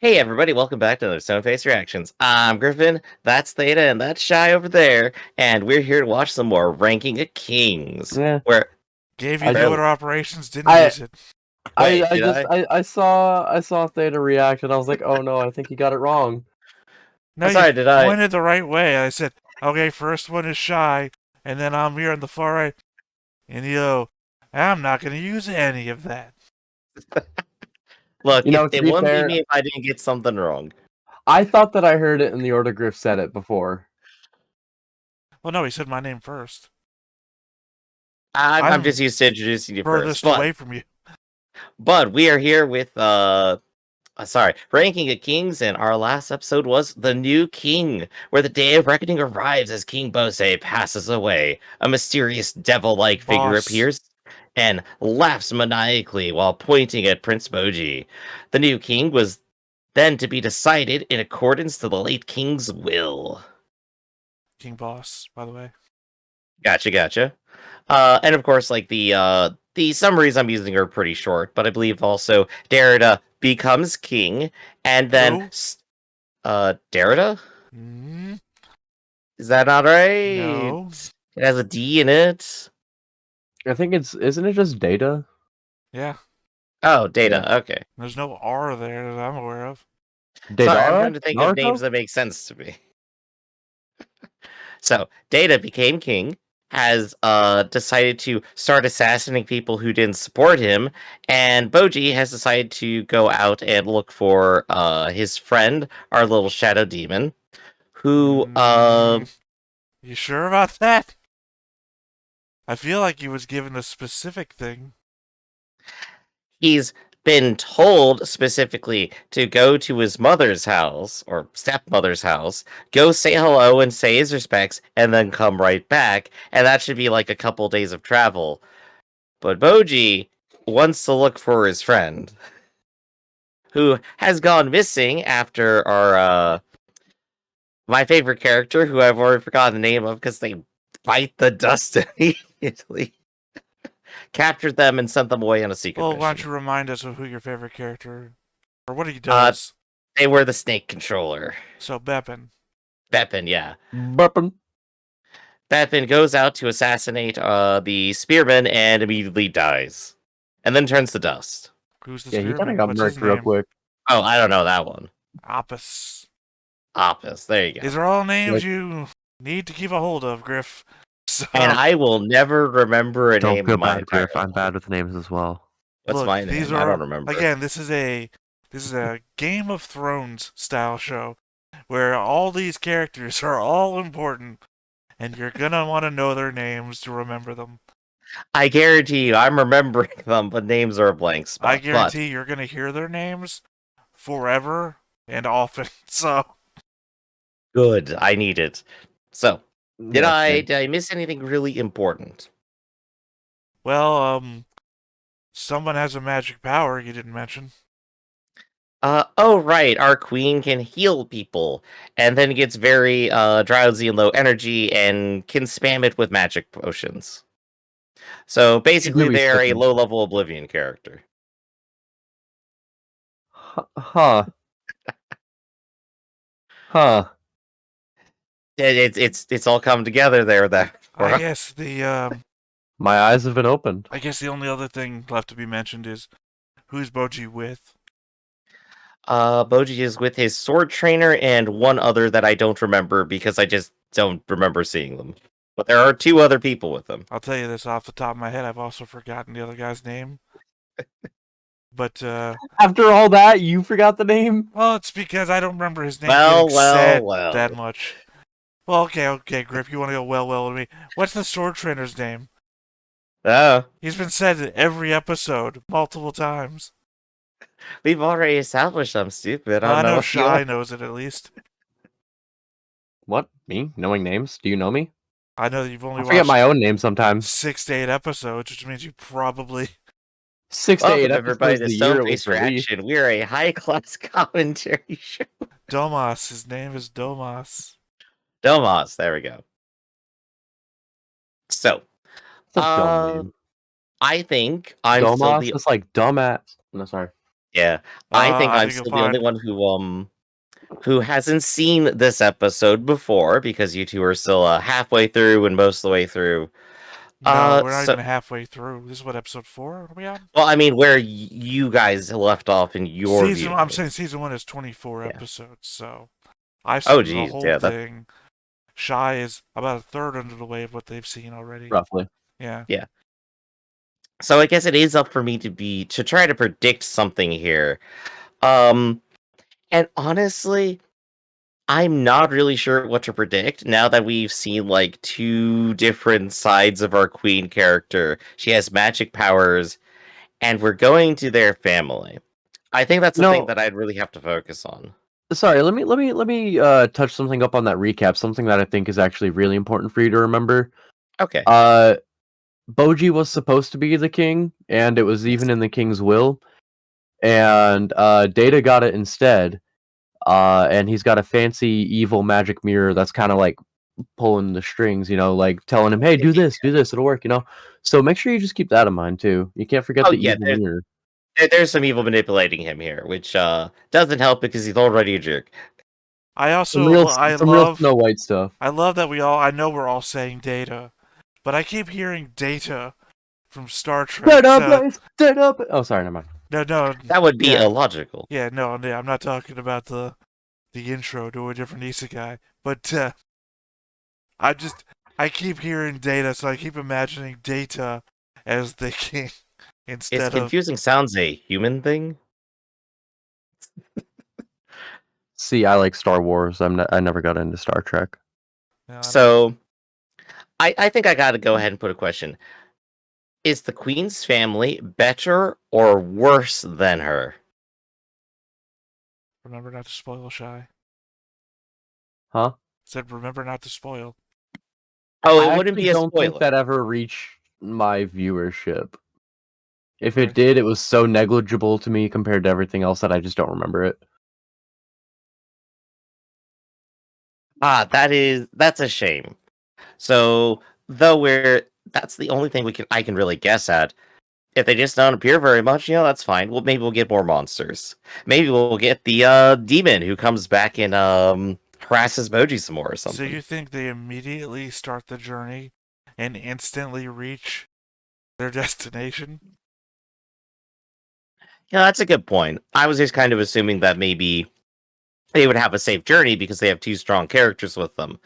Hey everybody, welcome back to another Stone Face Reactions. I'm Griffin, that's Theta, and that's Shy over there, and we're here to watch some more Ranking of Kings. Yeah. Where Gave you I the just- order operations, didn't I use it. I wait, I did just I? I saw Theta react and I was like, oh no, I think he got it wrong. No, I'm you sorry, did I? pointed the right way. I said, okay, first one is Shy, and then I'm here on the far right, and you go, I'm not going to use any of that. Look, You know, it to be wouldn't be fair, me if I didn't get something wrong. I thought that I heard it in the order Griff said it before. Well, no, he said my name first. I'm I'm just used to introducing you first, furthest away from you. but we are here with Ranking of Kings, and our last episode was The New King, where the day of reckoning arrives as King Bose passes away. A mysterious devil-like figure Boss. appears and laughs maniacally while pointing at Prince Boji. The new king was then to be decided in accordance to the late king's will. King Boss, by the way. Gotcha. And of course, like the summaries I'm using are pretty short, but I believe also Derrida becomes king, and then Who? Derrida? Mm, Is that not right? no. It has a D in it. I think isn't it just Data? Yeah. Oh, Data. Okay. There's no R there that I'm aware of. Sorry, I'm Datara? trying to think of names Naruto? that make sense to me. So, Data became king, has decided to start assassinating people who didn't support him, and Boji has decided to go out and look for his friend, our little shadow demon, who You sure about that? I feel like he was given a specific thing. he's been told specifically to go to his mother's house or stepmother's house, go say hello and say his respects, and then come right back. And that should be like a couple days of travel. But Boji wants to look for his friend, who has gone missing after our my favorite character, who I've already forgotten the name of because they bite the dust immediately. Captured them and sent them away on a secret Well, why don't mission. you remind us of who your favorite character, or what he does? They were the snake controller. So, Bepin. Bepin, yeah. Burpin. Bepin goes out to assassinate the spearman and immediately dies. And then turns to dust. Who's the Yeah, he kinda spearman? got What's his murked real name? quick. Oh, I don't know that one. Apis. Opus, there you go. These are all names Like- you need to keep a hold of, Griff. So, And I will never remember a Don't name feel in my bad, entire Griff. I'm life. bad with names as well. What's look, my these name? I are don't remember. again. This is a Game of Thrones style show where all these characters are all important, and you're gonna want to know their names to remember them. I guarantee you, I'm remembering them, but names are a blank spot. I guarantee you're gonna hear their names forever and often. So, Good, I need it. So, did Yeah, I miss anything really important? well, someone has a magic power you didn't mention. Oh right, our queen can heal people, and then gets very drowsy and low energy, and can spam it with magic potions. So basically, really they're a sickening. low-level Oblivion character. Huh. Huh. It's all come together there. That I guess My eyes have been opened. I guess the only other thing left to be mentioned is who's Boji with. Boji is with his sword trainer and one other that I don't remember because I just don't remember seeing them. But there are two other people with them. I'll tell you this off the top of my head. I've also forgotten the other guy's name. But After all that, you forgot the name? well, it's because I don't remember his name Well, getting said well. that much. Well, okay, Griff, you want to go well with me? What's the sword trainer's name? Oh, He's been said in every episode multiple times. we've already established I'm stupid. I I don't know know. Shy knows it at least. What? Me? Knowing names? Do you know me? I know that you've only I forget watched my own name sometimes. 6 to 8 episodes, which means you probably 6 to 8 Welcome everybody episodes to a year Stone it was Face released. Reaction. We're a high-class commentary show. Domas. His name is Domas. Domas, there we go. So, It's a dumb name. I think I'm still Domas? the It's like dumbass. No, sorry. Yeah, I think I I'm think you'll still the only find. one who hasn't seen this episode before because you two are still halfway through and most of the way through. No, we're not So even halfway through. This is what, episode 4 are we on? well, I mean, where you guys left off in your I'm viewing. saying season 1 is 24 Yeah. episodes, so I've Oh, seen the geez, whole yeah, that thing. Shy is about a third under the way of what they've seen already. Roughly. Yeah. yeah. So I guess it is up for me to try to predict something here. Um, and honestly, I'm not really sure what to predict now that we've seen like two different sides of our queen character. She has magic powers, and we're going to their family. I think that's the thing No, that I'd really have to focus on. sorry. Let me touch something up on that recap. Something that I think is actually really important for you to remember. Okay. Uh, Boji was supposed to be the king, and it was even Yes. in the king's will. And Data got it instead. And he's got a fancy evil magic mirror that's kind of like pulling the strings, like telling him, "Hey, do this, it'll work." So make sure you just keep that in mind too. You can't forget Oh the yeah, evil mirror. there's some evil manipulating him here, which doesn't help because he's already a jerk. I Some also real, I some real love Snow White stuff. I love that I know we're all saying Data, but I keep hearing Data from Star Trek. So Dead up. Oh, sorry, never mind. no, That would be yeah, illogical. no, I'm not talking about the intro to a different isekai, but I keep hearing Data, so I keep imagining Data as the king Is instead of. confusing sounds a human thing? See, I like Star Wars. I never got into Star Trek. No, I don't. So I think I gotta go ahead and put a question. Is the Queen's family better or worse than her? Remember not to spoil, Shy. Huh? Said remember not to spoil. Oh, I it wouldn't actually be a don't think spoiler. that ever reached my viewership. If it Okay. did, it was so negligible to me compared to everything else that I just don't remember it. That's a shame. So though that's the only thing I can really guess at. If they just don't appear very much, that's fine. Well, maybe we'll get more monsters. Maybe we'll get the demon who comes back and harasses Boji some more or So something. you think they immediately start the journey and instantly reach their destination? Yeah, that's a good point. I was just kind of assuming that maybe they would have a safe journey because they have two strong characters with them.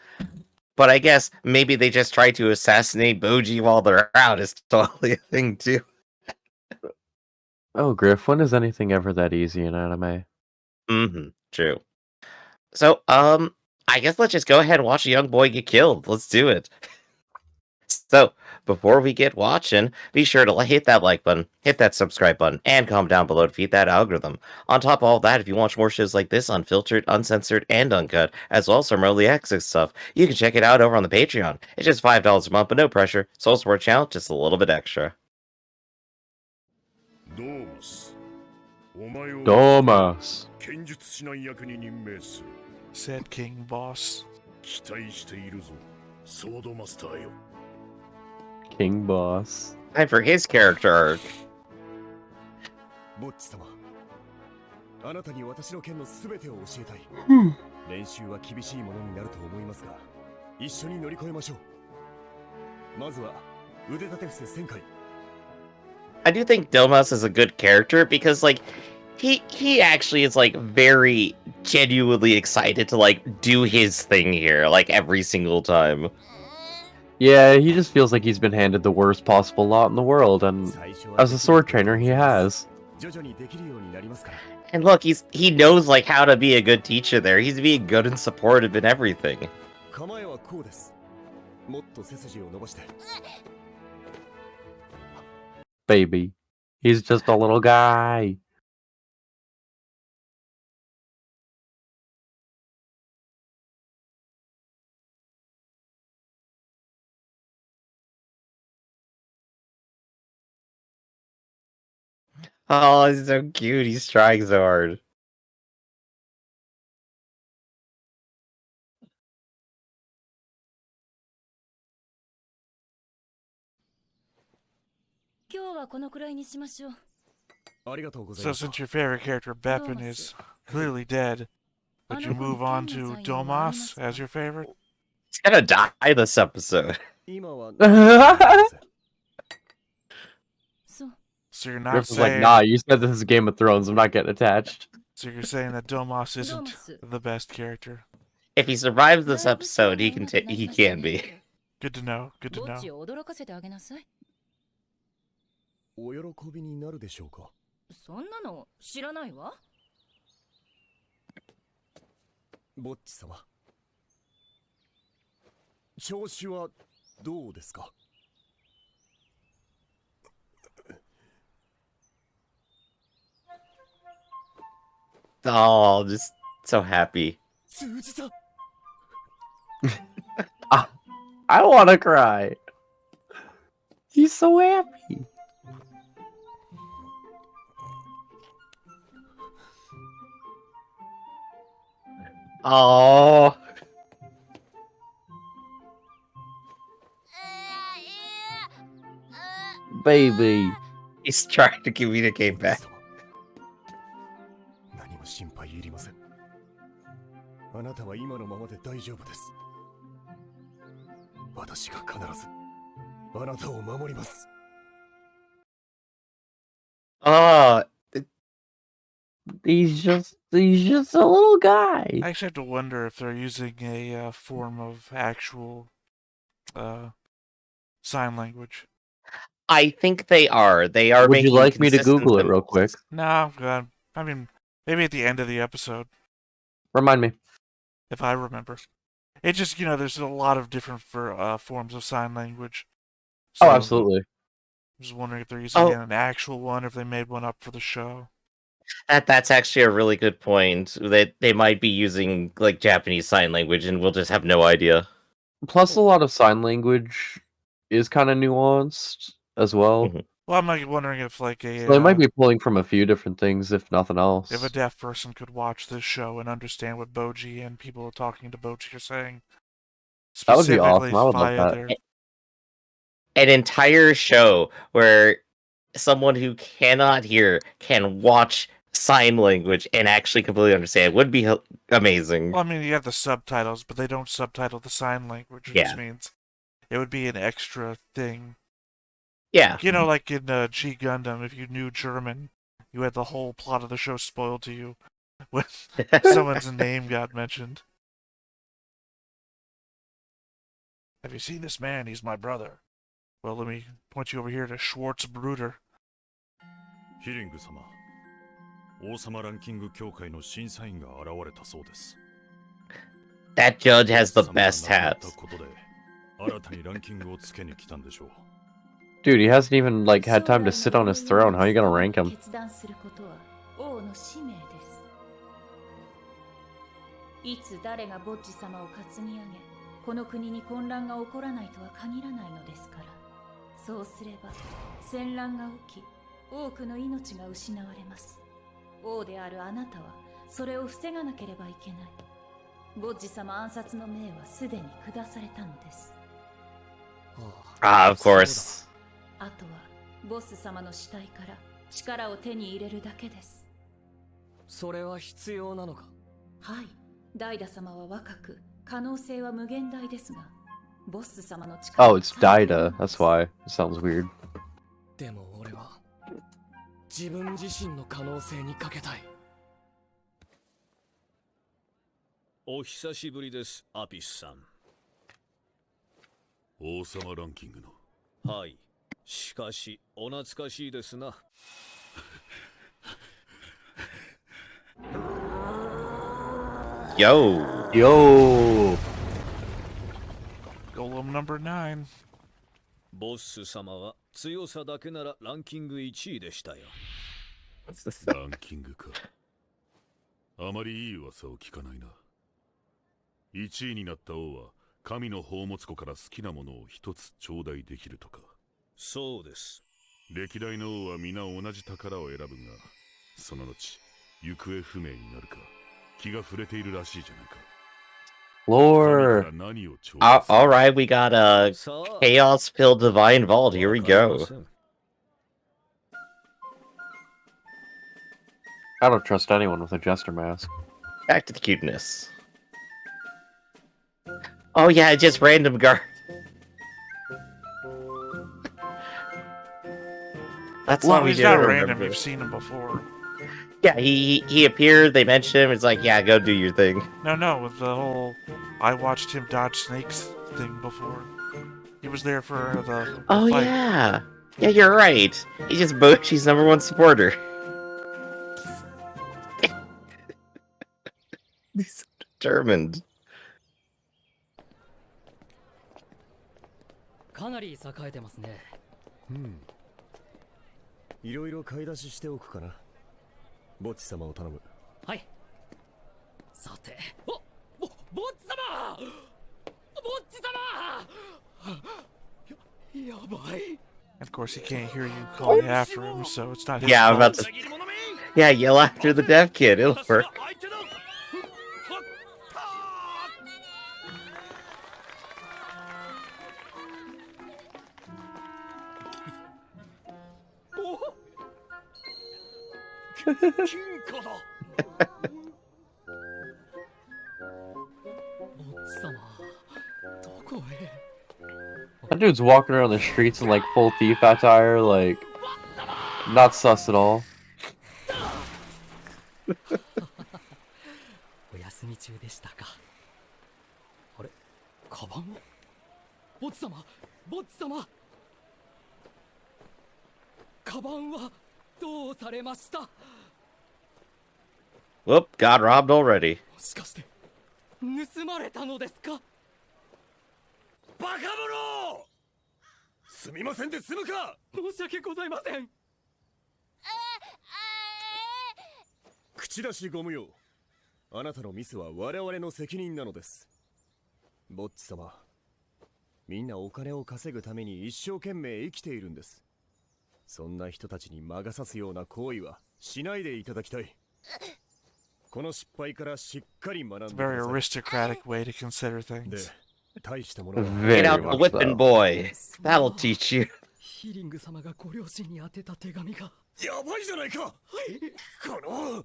But I guess maybe they just try to assassinate Boji while they're out is totally a thing too. Oh, Griff, when is anything ever that easy in anime? True. So, I guess let's just go ahead and watch a young boy get killed. Let's do it. So, before we get watching, be sure to hit that like button, hit that subscribe button, and comment down below to feed that algorithm. On top of all that, if you watch more shows like this, unfiltered, uncensored, and uncut, as well as some early access stuff, you can check it out over on the Patreon. It's just $5 a month, but no pressure. Soul Support channel, just a little bit extra. Domas. Said King Boss. King Boss. Time for his character arc. ボッチ様、あなたに私の剣のすべてを教えたい。練習は厳しいものになると思いますが、一緒に乗り越えましょう。まずは腕立て伏せ1000回。 I do think Domas is a good character because, like, he actually is like very genuinely excited to like do his thing here, like every single time. Yeah, he just feels like he's been handed the worst possible lot in the world, and as a sword trainer, he has. 徐々にできるようになりますから。 And look, he knows like how to be a good teacher there. He's being good and supportive in everything. 構えはこうです。もっと背筋を伸ばして。 Baby. He's just a little guy. Oh, he's so cute. He's trying so hard. 今日はこのくらいにしましょう。ありがとうござい So ます since your favorite character Beppin is clearly dead, would you move on to Domas as your favorite? He's gonna die this episode. 今は何も考えていません そう So you're not Griff was like, saying nah, you said this is Game of Thrones. I'm not getting attached. so you're saying that Domas isn't Domas. the best character. If he survives this episode, he can be. Good to know. Good to ぼっち know. を驚かせてあげなさい。お喜びになるでしょうかそんなの知らないわ。ぼっち様調子はどうですか Oh, just so happy. 通じた I want to cry. He's so happy. Oh, Baby. he's trying to communicate back. 何も心配いりませんあなたは今のままで大丈夫です私が必ずあなたを守ります Oh, He's just a little guy. I actually have to wonder if they're using a form of actual sign language. I think they are. They are Would you making like me to consistent Google it real symbols. quick? No, I mean, maybe at the end of the episode, Remind me. if I remember. It just, there's a lot of different forms of sign language. Oh, So, absolutely. I'm just wondering if they're using an actual one, or if they made one up for the show. That's actually a really good point. They might be using like Japanese sign language, and we'll just have no idea. Plus, a lot of sign language is kind of nuanced as well. Mhm. Well, I'm like wondering if like a So they might be pulling from a few different things, if nothing else. if a deaf person could watch this show and understand what Boji and people talking to Boji are saying. That would be Specifically awesome. I would love via that. their An entire show where someone who cannot hear can watch sign language and actually completely understand would be amazing. Well, I mean, you have the subtitles, but they don't subtitle the sign language, which just means it would be an extra thing. Yeah. Like in G Gundam, if you knew German, you had the whole plot of the show spoiled to you when someone's name got mentioned. Have you seen this man? He's my brother. Well, let me point you over here to Schwartz Bruder. ヒリング様王様ランキング協会の審査員が現れたそうです That judge has the best 王様が亡くな hat. ったことで新たにランキングをつけに来たんでしょう Dude, he hasn't even like had time to sit on his throne. How are you gonna rank him? 決断することは王の使命です。いつ誰がボッジ様を担ぎ上げ、この国に混乱が起こらないとは限らないのですから。そうすれば戦乱が起き、多くの命が失われます。王であるあなたはそれを防がなければいけない。ボッジ様暗殺の命はすでに下されたのです。Of course. あとはボス様の死体から力を手に入れるだけです。それは必要なのかはい、ダイダ様は若く、可能性は無限大ですが、ボス様の力 Oh, it's Daida. That's why. It sounds weird. でも俺は自分自身の可能性にかけたいお久しぶりです、アピスさん。王様ランキングのはい。しかし、お懐かしいですな。Yo. Yo. Golem number 9. ボス様は強さだけならランキング1位でしたよ。ランキングかあまりいい噂を聞かないな1位になった王は神の宝物庫から好きなものを一つ頂戴できるとかそうです。歴代の王は皆同じ宝を選ぶがその後行方不明になるか気が触れているらしいじゃないか Lore. All right, we got a さあ、 chaos-filled divine vault. Here we わかり go. ません I don't trust anyone with a jester mask. Back to the cuteness. Oh yeah, just random guard. That's Well, what we he's do. not Remember. random. You've seen him before. Yeah, he appeared. They mentioned him. It's like, yeah, go do your thing. No, with the whole I watched him dodge snakes thing before. He was there for the Oh fight. yeah, yeah, you're right. He's just Boshi's #1 supporter. He's so determined. かなり栄えてますね。いろいろ買い出ししておくかな。ぼっち様を頼む。はい。さて、ぼっち様！ぼっち様！やばい。 Of course, he can't hear you calling after him, so it's not his Yeah, I'm fault. about to. Yeah, yell after the deaf kid. It'll work. That dude's walking around the streets in like full thief attire, like not sus at all. お休み中でしたか。あれ、カバンを。ぼっち様、ぼっち様。カバンはどうされました。 Whoop, got robbed already. もしかして盗まれたのですか。バカ者！すみませんで済むか。申し訳ございません。口出しご無用。あなたのミスは我々の責任なのです。ぼっち様、みんなお金を稼ぐために一生懸命生きているんです。そんな人たちに魔が差すような行為はしないでいただきたい。この失敗からしっかり学んで It's く a だ very さい。 aristocratic way to consider で、 things. 大したものは Very Get out the much whipping so. boy. That'll teach you. ヒーリング様がご両親に宛てた手紙が。やばいじゃないか。この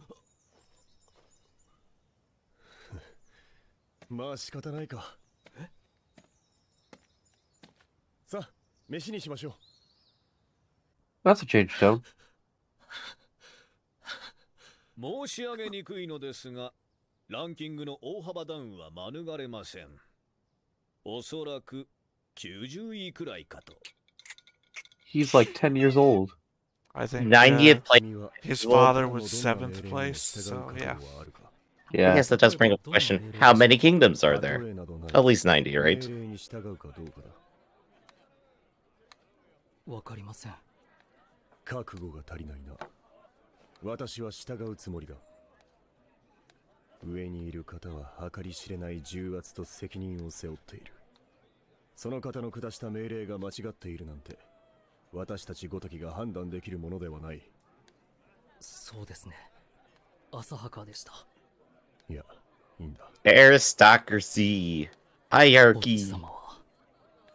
まあ仕方ないか。さあ、飯にしましょう。 That's a change tone. 申し上げにくいのですが、ランキングの大幅ダウンは免れません。おそらく90位くらいかと。He's like 10 years old. I think '90th place. his father was 7th place, so yeah. I Yeah. guess that does bring up the question: how many kingdoms are there? At least 90, right? わかりません。覚悟が足りないな。私は従うつもりだ。上にいる方は計り知れない重圧と責任を背負っている。その方の下した命令が間違っているなんて、私たちごときが判断できるものではない。そうですね。浅はかでした。いや、いいんだ。Aristocracy. ぼっち Hierarchy. 様は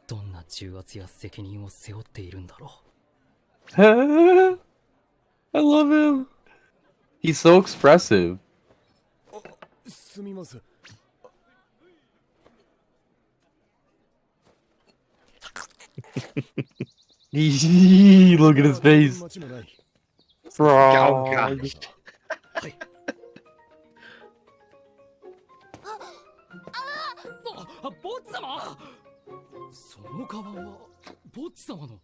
どんな重圧や責任を背負っているんだろ I love him. He's so expressive. すみません。Look at his face. 間違いない。 Oh, Frog. God. う。はい。ぼっち様。そのカバンはぼっち様の。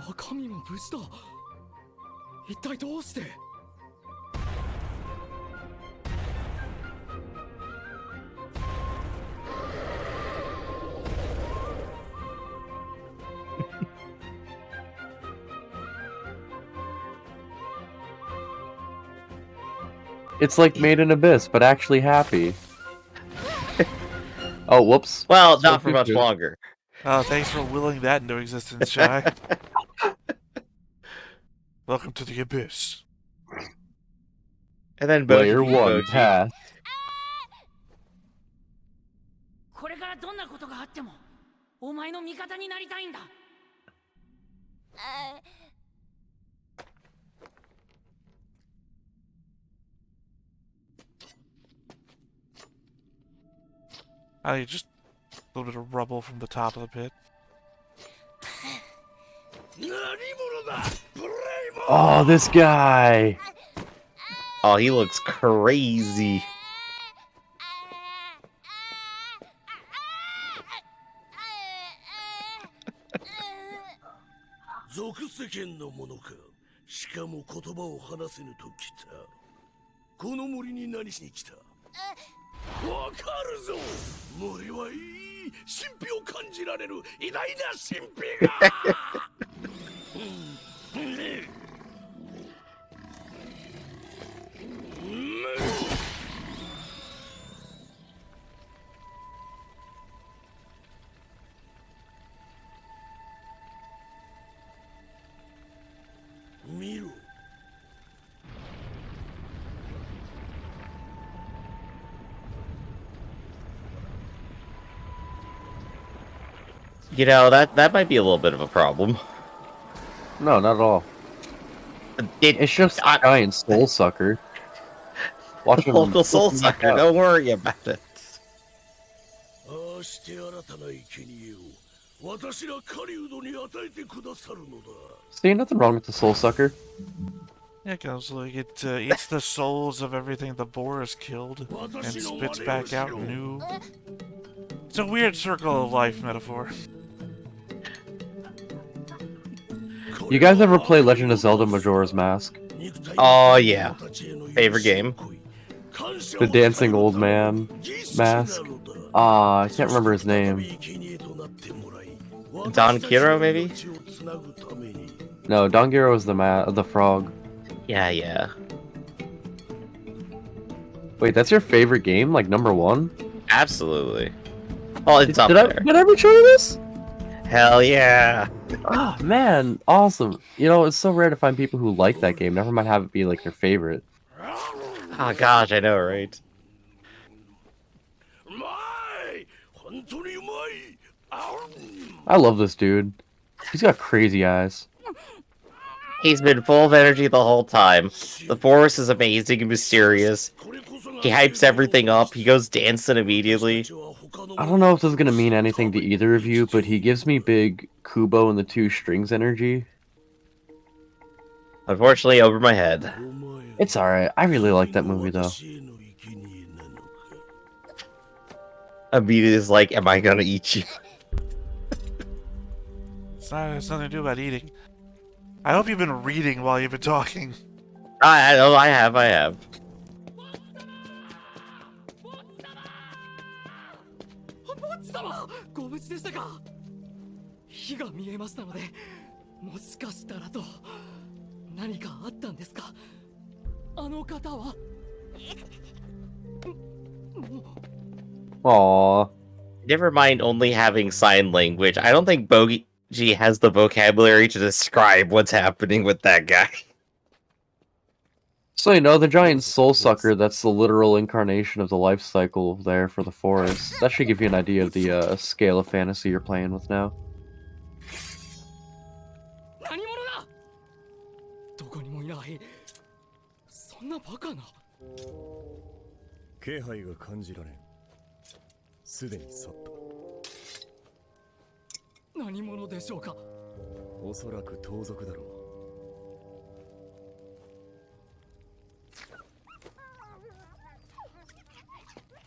中身も無事だ。一体どうして。 It's like Made in Abyss, but actually happy. Oh, whoops. Well, So not for much good. longer. Oh, thanks for willing that into existence, Shy. Welcome to the abyss. And then Player Boji, 1 Boji. pass. これからどんなことがあってもお前の味方になりたいんだ。Just a little bit of rubble from the top of the pit. Oh, this guy. Oh, he looks crazy. 俗世間のものか。しかも言葉を話せぬときた。この森に何しに来た。わかるぞ。森はいい神秘を感じられる偉大な神秘が。見ろ。 You know, that might be a little bit of a problem. No, not at all. It's just a giant soul sucker. Watch him. Local soul sucker, don't worry about it. See, nothing wrong with the soul sucker. Yeah, it goes like it eats the souls of everything the boar has killed and spits back out new. It's a weird circle of life metaphor. You guys ever play Legend of Zelda Majora's Mask? Oh yeah, favorite game. The dancing old man mask. I can't remember his name. Don Kiro, maybe? No, Don Giro is the frog. Yeah. Wait, that's your favorite game? Like number one? Absolutely. Oh, it's up Did there. I ever show you this? Hell yeah. Oh man, awesome. You know, it's so rare to find people who like that game, never mind have it be like their favorite. Oh gosh, I know, right? I love this dude. He's got crazy eyes. He's been full of energy the whole time. The forest is amazing and mysterious. He hypes everything up. He goes dancing immediately. I don't know if this is gonna mean anything to either of you, but he gives me big Kubo and the Two Strings energy. Unfortunately, over my head. It's alright. I really like that movie though. Immediately is like, am I gonna eat you? It's nothing to do about eating. I hope you've been reading while you've been talking. I know, I have. ご無事でしたか。火が見えましたので、もしかしたらと何かあったんですか。あの方は。Aww. Never mind only having sign language. I don't think Bogi has the vocabulary to describe what's happening with that guy. So you know, the giant soul sucker, that's the literal incarnation of the life cycle there for the forest. That should give you an idea of the scale of fantasy you're playing with now. 何者だ。どこにもいない。そんなバカな。気配が感じられん。すでに去った。何者でしょうか。おそらく盗賊だろう。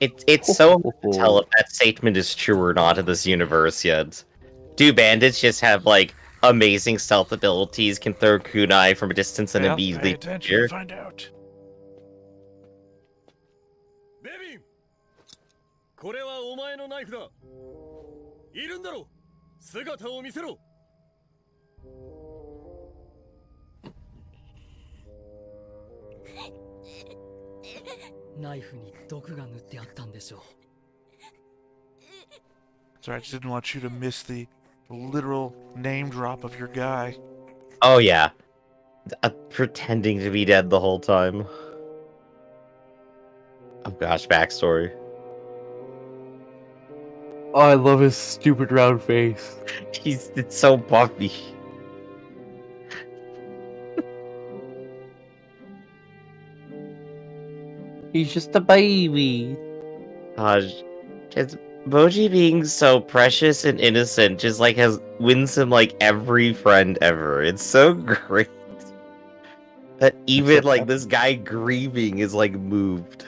It's so hard to tell if that statement is true or not in this universe yet. Do bandits just have like amazing stealth abilities, can throw kunai from a distance and immediately Attention, find out. ベビン、これはお前のナイフだ。いるんだろ。姿を見せろ。ナイフに毒が塗ってあったんでしょう。 Sorry, I just didn't want you to miss the literal name drop of your guy. Oh yeah. Pretending to be dead the whole time. Oh gosh, backstory. Oh, I love his stupid round face. It's so buffy. He's just a baby. Just Boji being so precious and innocent just like wins him like every friend ever. It's so great that even like this guy grieving is like moved.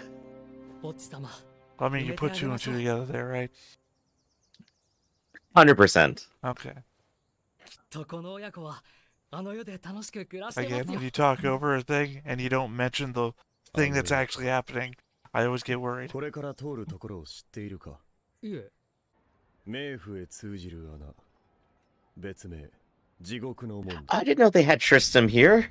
ボッチ様 I mean, you put two and two together there, right? 100%. Okay. とこの親子はあの世で楽しく暮らしてま Again, すよ when you talk over a thing and you don't mention the thing that's actually happening, I always get worried. これから通るところを知っているか。いえ冥府へ通じる穴。別名、地獄の門。 I didn't know they had Tristram here.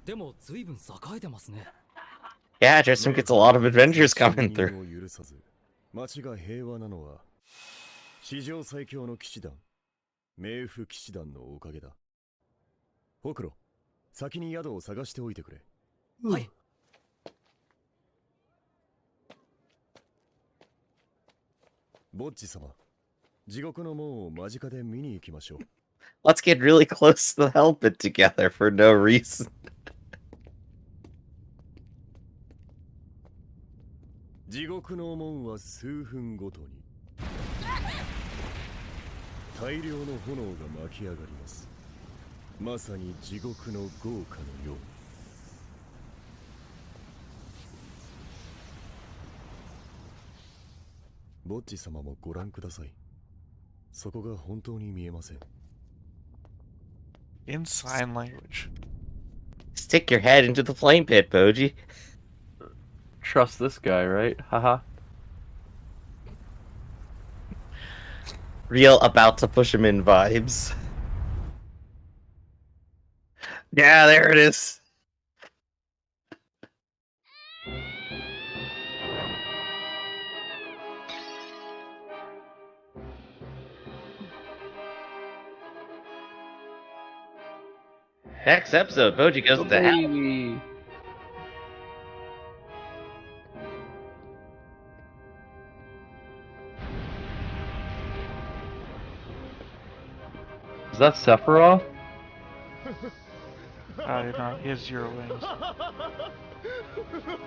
でも随分栄えてますね Yeah, Tristram gets a lot of adventures coming through. を許さず、町が平和なのは史上最強の騎士団、冥府騎士団のおかげだ。ほくろ、先に宿を探しておいてくれ。はい ボッチ様、地獄の門を間近で見に行きましょう。 Let's get really close to the helmet together for no reason. 地獄の門は数分ごとに大量の炎が巻き上がります。まさに地獄の豪華のように。ボッチ様もご覧ください。そこが本当に見えません。 In sign language. Stick your head into the flame pit, Boji. Trust this guy, right? Haha. Real about to push him in vibes. Yeah, there it is. Next episode, Boji goes to hell. Baby. Is that Sephiroth? No, he has 0 wings.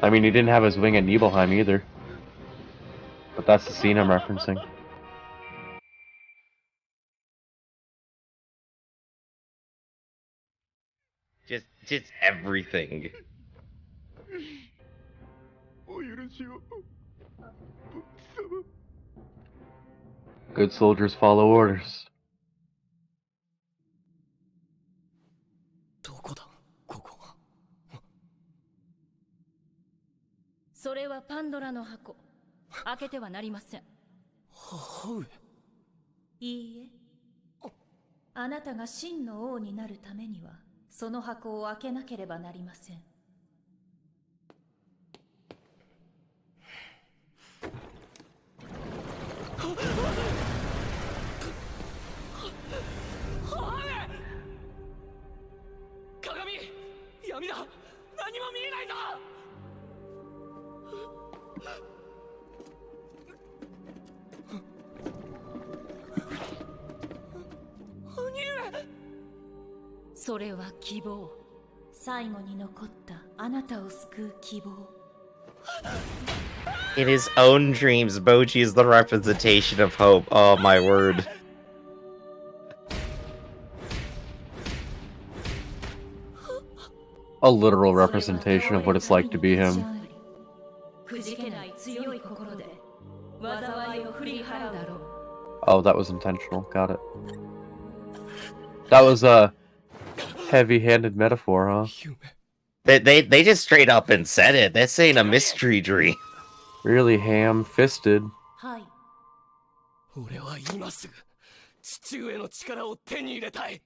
I mean, he didn't have his wing at Nibelheim either. But that's the scene I'm referencing. Just everything. Good soldiers follow orders. どこだここはそれはパンドラの箱。開けてはなりません。母上いいえ。あなたが真の王になるためには、その箱を開けなければなりません。鏡闇だ何も見えないぞそれは希望。最後に残ったあなたを救う希望。In his own dreams, Boji is the representation of hope. Oh my word. A literal representation of what it's like to be him. くじけない強い心で災いを振り払うだろう。 Oh, that was intentional. Got it. That was a heavy-handed metaphor, huh? 夢 They just straight up and said it. This ain't a mystery dream. Really ham-fisted. はい。俺は今すぐ父上の力を手に入れたい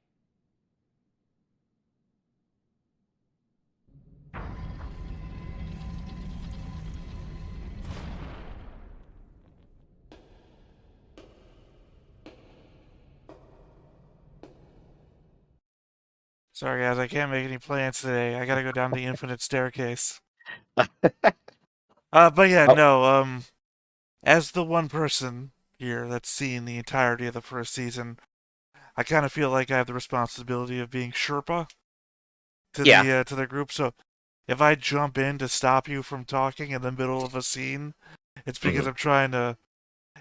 Sorry, guys, I can't make any plans today. I gotta go down the infinite staircase. But yeah, Oh. no, as the one person here that's seen the entirety of the first season, I kind of feel like I have the responsibility of being Sherpa to the group. So if I jump in to stop you from talking in the middle of a scene, it's because I'm trying to.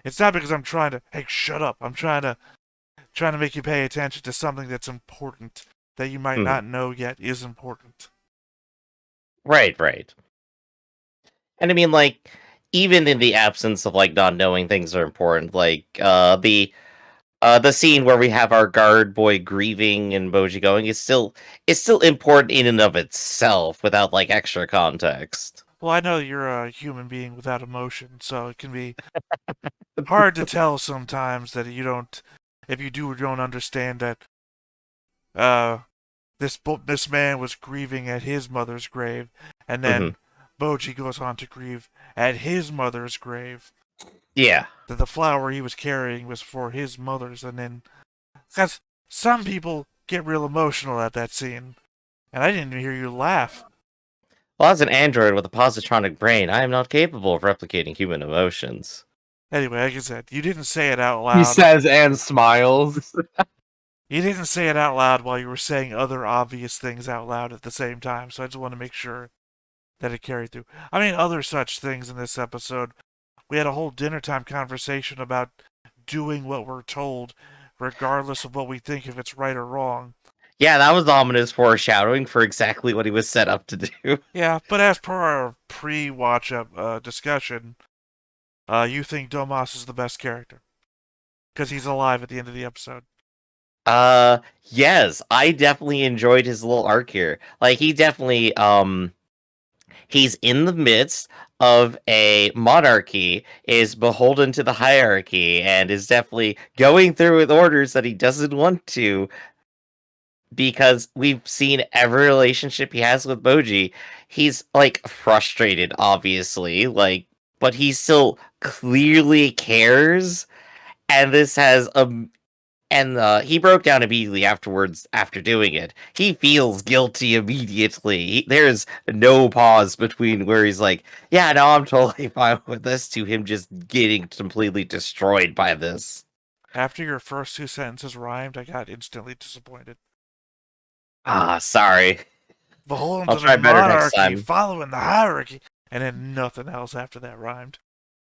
It's not because I'm trying to. Hey, shut up! I'm trying to make you pay attention to something that's important that you might not know yet is important. Right. And I mean, like, even in the absence of like not knowing things are important, like the scene where we have our guard boy grieving and Boji going is still important in and of itself without like extra context. Well, I know you're a human being without emotion, so it can be hard to tell sometimes that if you don't understand that this man was grieving at his mother's grave, and then Boji goes on to grieve at his mother's grave. Yeah. That the flower he was carrying was for his mother's, and then because some people get real emotional at that scene, and I didn't even hear you laugh. Well, as an android with a positronic brain, I am not capable of replicating human emotions. Anyway, like I said, you didn't say it out loud. He says and smiles. You didn't say it out loud while you were saying other obvious things out loud at the same time, so I just want to make sure that it carried through. I mean, other such things in this episode. We had a whole dinner time conversation about doing what we're told, regardless of what we think if it's right or wrong. Yeah, that was ominous foreshadowing for exactly what he was set up to do. Yeah, but as per our pre-watch up discussion, you think Domas is the best character because he's alive at the end of the episode. Yes, I definitely enjoyed his little arc here. Like, he definitely, he's in the midst of a monarchy, is beholden to the hierarchy, and is definitely going through with orders that he doesn't want to, because we've seen every relationship he has with Boji. He's, like, frustrated, obviously, like, but he still clearly cares, and this has he broke down immediately afterwards after doing it. He feels guilty immediately. There's no pause between where he's like, yeah, no, I'm totally fine with this, to him just getting completely destroyed by this. After your first two sentences rhymed, I got instantly disappointed. Sorry. Beholden I'll to try the better next monarchy, time. following the hierarchy, and then nothing else after that rhymed.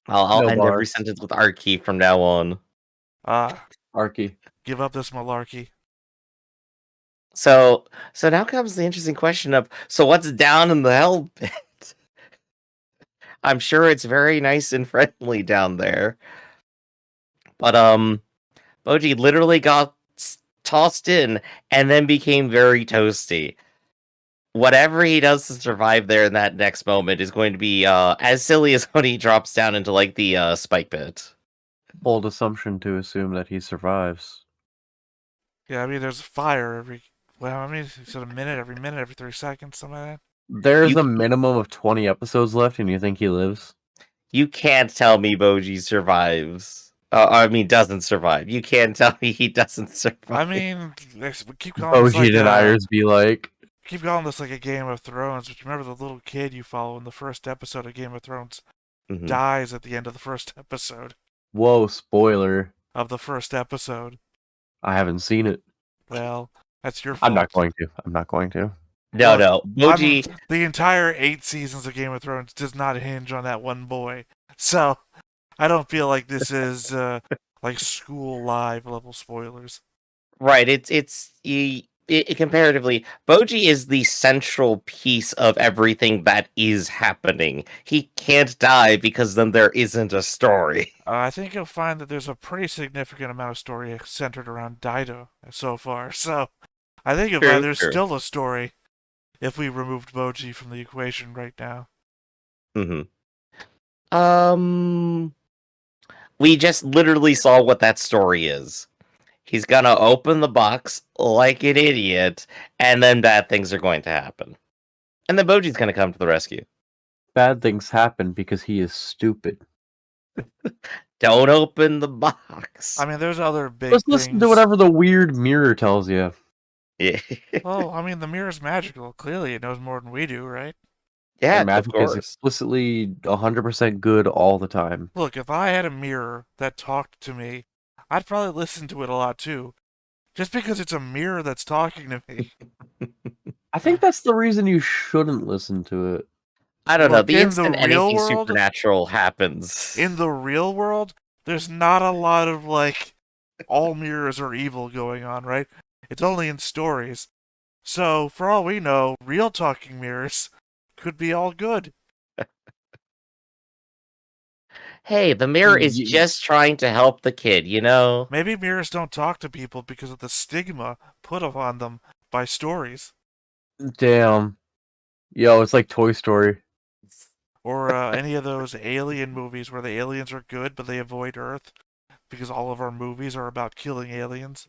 I'll No end every bars. sentence with Archie from now on. Arky. Give up this malarkey. So now comes the interesting question of, so what's down in the hell pit? I'm sure it's very nice and friendly down there. But Boji literally got tossed in and then became very toasty. Whatever he does to survive there in that next moment is going to be as silly as when he drops down into like the spike pit. Bold assumption to assume that he survives. Yeah, I mean, there's fire every every minute, every 3 seconds, something like that. There's a minimum of 20 episodes left, and you think he lives? You can't tell me Boji survives. Doesn't survive. You can't tell me he doesn't survive. I mean, we keep calling this OG like deniers be like, keep calling this like a Game of Thrones, but remember the little kid you follow in the first episode of Game of Thrones dies at the end of the first episode. Whoa, spoiler. Of the first episode. I haven't seen it. Well, that's your fault. I'm not going to. No. Boji... the entire 8 seasons of Game of Thrones does not hinge on that one boy. So, I don't feel like this is like school live level spoilers. Right, it's comparatively, Boji is the central piece of everything that is happening. He can't die because then there isn't a story. I think you'll find that there's a pretty significant amount of story centered around Dido so far. So, I think there's still a story if we removed Boji from the equation right now. We just literally saw what that story is. He's gonna open the box like an idiot, and then bad things are going to happen. And then Boji's gonna come to the rescue. Bad things happen because he is stupid. Don't open the box. I mean, there's other big Just listen to whatever the weird mirror tells you. Yeah. Well, I mean, the mirror's magical. Clearly, it knows more than we do, right? Yeah, and magic is explicitly 100% good all the time. Look, if I had a mirror that talked to me, I'd probably listen to it a lot too. Just because it's a mirror that's talking to me. I think that's the reason you shouldn't listen to it. I don't know. Look, The in the instant real anything world- supernatural happens. In the real world, there's not a lot of like all mirrors are evil going on, right? It's only in stories. So, for all we know, real talking mirrors could be all good. Hey, the mirror is Ye- just trying to help the kid, you know? Maybe mirrors don't talk to people because of the stigma put upon them by stories. Damn. Yo, it's like Toy Story. Or any of those alien movies where the aliens are good but they avoid Earth because all of our movies are about killing aliens.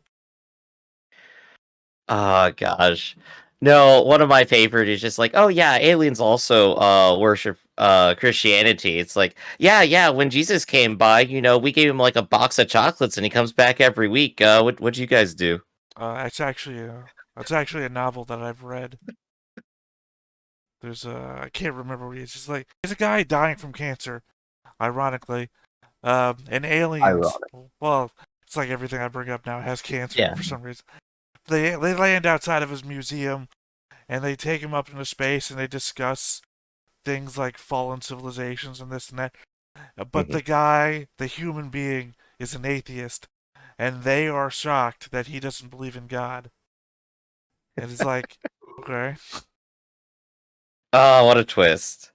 Oh gosh. No, one of my favorite is just like, oh yeah, aliens also worship Christianity. It's like, yeah, when Jesus came by, you know, we gave him like a box of chocolates and he comes back every week. What'd you guys do? That's actually a novel that I've read. There's I can't remember what it's just like there's a guy dying from cancer, ironically. And aliens, well, it's like everything I bring up now has cancer Yeah. for some reason. They land outside of his museum and they take him up into space and they discuss things like fallen civilizations and this and that. But Mhm. the guy, the human being, is an atheist, and they are shocked that he doesn't believe in God. And it's like, okay. Oh, what a twist.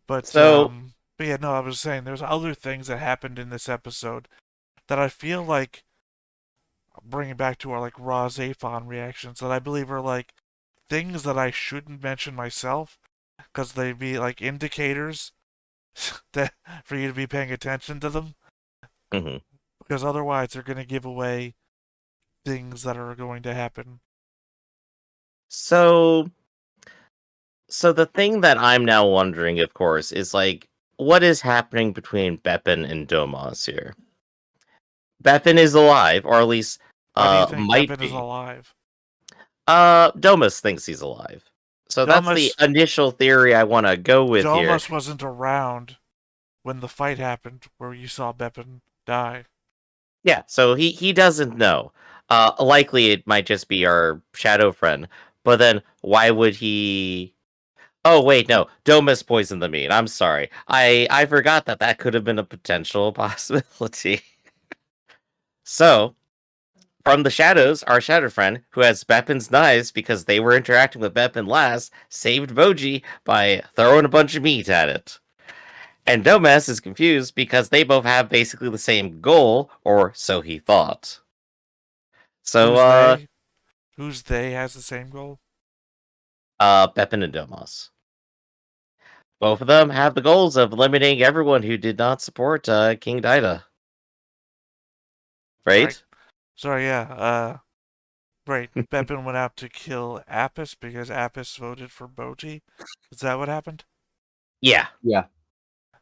But So, but yeah, no, I was saying there's other things that happened in this episode that I feel like bringing back to our like raw Zaphon reactions that I believe are like things that I shouldn't mention myself because they'd be like indicators that for you to be paying attention to them mhm. because otherwise they're going to give away things that are going to happen. so the thing that I'm now wondering, of course, is like, what is happening between Bepin and Domas here? Bepin is alive, or at least Why do you think might Bepin is be. alive? Domus thinks he's alive. So that's the Domus initial theory I want to go with here. Domus wasn't around when the fight happened where you saw Bepin die. Yeah, so he doesn't know. Likely it might just be our shadow friend. But then why would he? Oh wait, no. Domus poisoned the meat. I'm sorry. I forgot that could have been a potential possibility. So from the shadows, our shadow friend, who has Bepin's knives because they were interacting with Bepin last, saved Boji by throwing a bunch of meat at it. And Domas is confused because they both have basically the same goal, or so he thought. So, Who's they has the same goal? Bepin and Domas. Both of them have the goals of eliminating everyone who did not support King Daida. Right? Sorry, yeah. Right. Bepin went out to kill Apis because Apis voted for Boji. Is that what happened? Yeah. Yeah.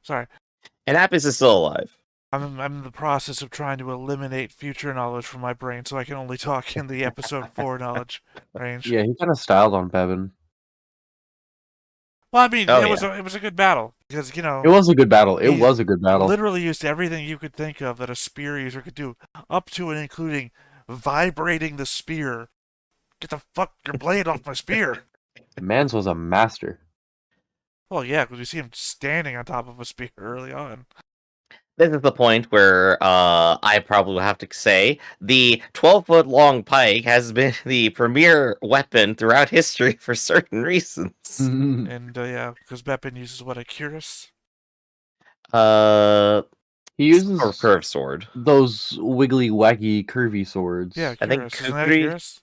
Sorry. And Apis is still alive. I'm in the process of trying to eliminate future knowledge from my brain so I can only talk in the episode 4 knowledge range. Yeah, he kind of styled on Bevin. Well, I mean, Oh, it was a good battle because, you know, It was a good battle. It he was a good battle. literally used everything you could think of that a spear user could do, up to and including vibrating the spear. Get the fuck your blade off my spear. Mans was a master. Well, yeah, because we see him standing on top of a spear early on. This is the point where I probably will have to say the 12-foot long pike has been the premier weapon throughout history for certain reasons. And yeah, because Bepin uses what, a cuirass? He uses Or curved sword. those wiggly, wacky, curvy swords. Yeah, I think cuirass. Isn't that a Kukri- cuirass?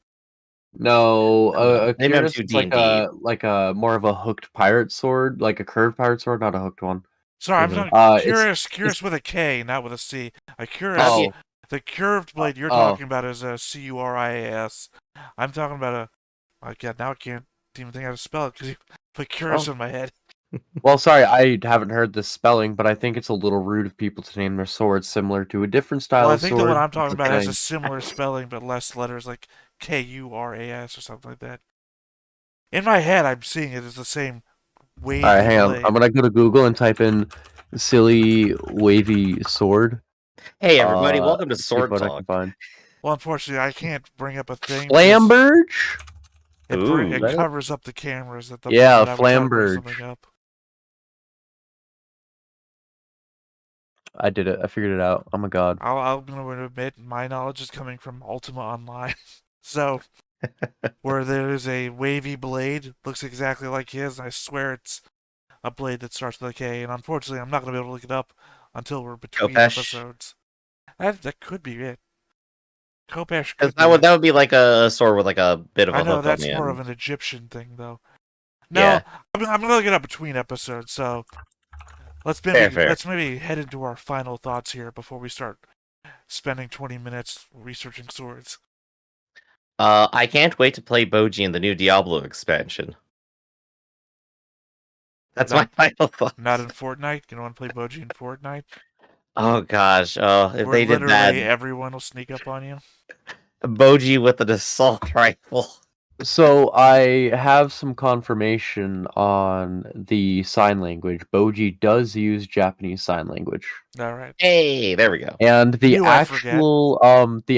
No, a Maybe I'm cuirass too is like D&D. a more of a hooked pirate sword, like a curved pirate sword, not a hooked one. Sorry, I'm Mhm. talking It's- cuirass with a K, not with a C. A cuirass. Oh. The curved blade you're Oh. talking about is a Curias. I'm talking about a. Oh, God, now I can't even think how to spell it because you put cuirass Oh. in my head. Well, sorry, I haven't heard this spelling, but I think it's a little rude of people to name their swords similar to a different style Well, I of think sword. the one I'm talking It's a about has a thing. similar spelling but less letters, like Kuras or something like that. In my head, I'm seeing it as the same wavy All right, hang on. blade. I'm gonna go to Google and type in "silly wavy sword." Hey everybody, welcome to see Sword what I Talk. can find. Well, unfortunately, I can't bring up a thing. Flamberge. Ooh, It that- covers up the cameras at the Yeah, moment I was trying to bring Flamberge. something up. I did it. I figured it out. Oh my god. I'm going to admit my knowledge is coming from Ultima Online. So, where there is a wavy blade, looks exactly like his, and I swear it's a blade that starts with a K, and unfortunately I'm not going to be able to look it up until we're between Kopesh. episodes. That could be it. Kopesh Because could be it. that would be like a sword with like a bit of a I know hook that's on the more end. of an Egyptian thing, though. No, Yeah. I'm going to look it up between episodes, so let's Fair. maybe head into our final thoughts here before we start spending 20 minutes researching swords. I can't wait to play Boji in the new Diablo expansion. That's my final thought. Not in Fortnite? You don't want to play Boji in Fortnite? Oh gosh, if Where they did literally that, everyone will sneak up on you? Boji with an assault rifle. So I have some confirmation on the sign language. Boji does use Japanese sign language. Alright. Hey, there we go. And the I forget.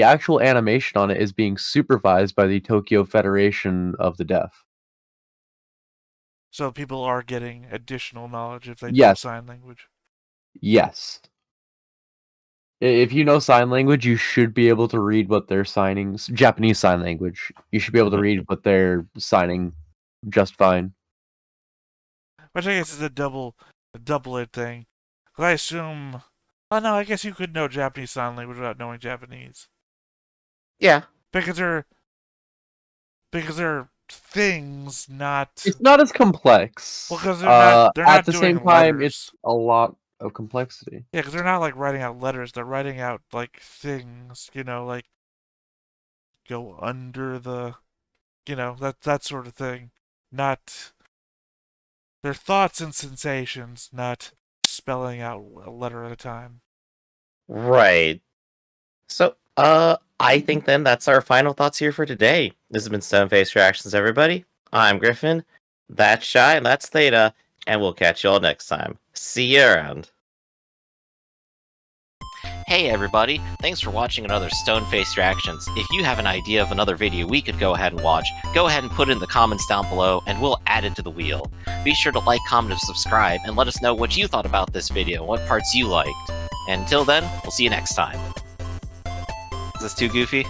actual animation on it is being supervised by the Tokyo Federation of the Deaf. So people are getting additional knowledge if they know Yes. sign language. Yes. If you know sign language, you should be able to read what they're signing. Japanese sign language. You should be able to read what they're signing just fine. Which I guess is a double-edged thing. 'Cause I assume... Oh no, I guess you could know Japanese sign language without knowing Japanese. Yeah. Because they're things, not... It's not as complex. Well, 'cause they're not at the doing same time, letters. it's a lot of complexity. Yeah, because they're not like writing out letters. They're writing out like things, like go under the, that sort of thing. Not their thoughts and sensations, not spelling out a letter at a time. Right. So, I think then that's our final thoughts here for today. This has been Stone Face Reactions, everybody. I'm Griffin. That's Shy, and that's Theta, and we'll catch you all next time. See you around. Hey everybody, thanks for watching another Stone Face Reactions. If you have an idea of another video we could go ahead and watch, go ahead and put it in the comments down below and we'll add it to the wheel. Be sure to like, comment, and subscribe, and let us know what you thought about this video, what parts you liked. And until then, we'll see you next time. Is this too goofy?